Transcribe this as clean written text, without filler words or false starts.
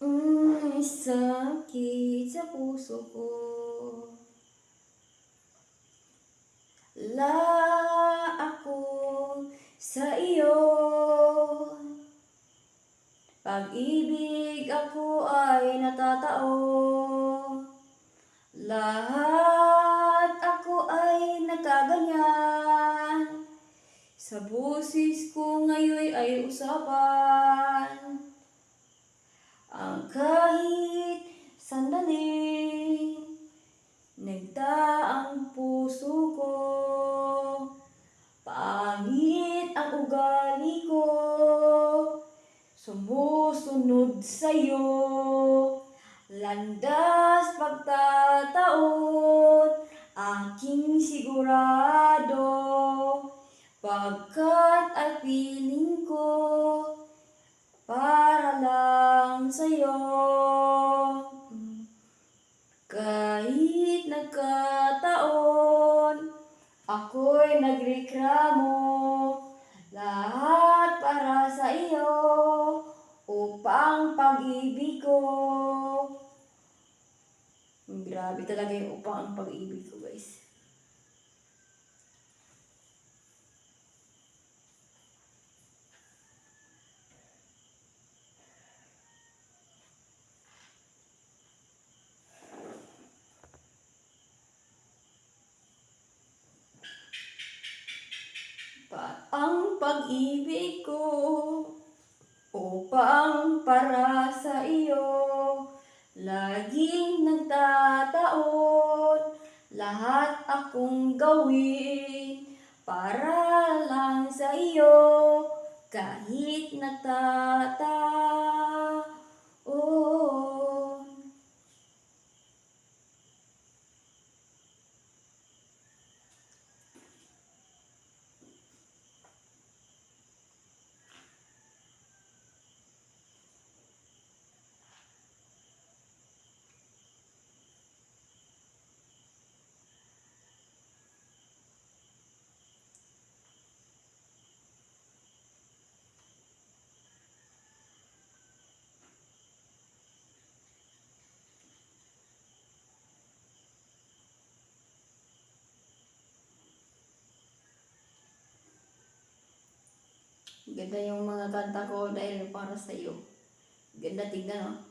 May sakit sa puso ko. La ako sa iyo. Pag-ibig ako ay natatao. Lahat ako ay nagkaganyan. Sa busis ko ngayon ay usapan. Ang kahit sandali, nagdaang puso ko. Pangit ang ugali ko, sumusunod sa'yo. Landas pagtataon, aking sigurado. Pagkat ay piling ko, para lang sa'yo. Kahit nagkataon, ako'y nagreklamo. Lahat para sa iyo, upang pag-ibig ko. Grabe talaga yung upang ang pag-ibig ko, guys. Ang pag-ibig ko upang para sa iyo, laging nagtataon. Lahat akong gawin para lang sa iyo, kahit nagtataon. Ganda yung mga kanta ko dahil para sa iyo. Ganda tignan, oh.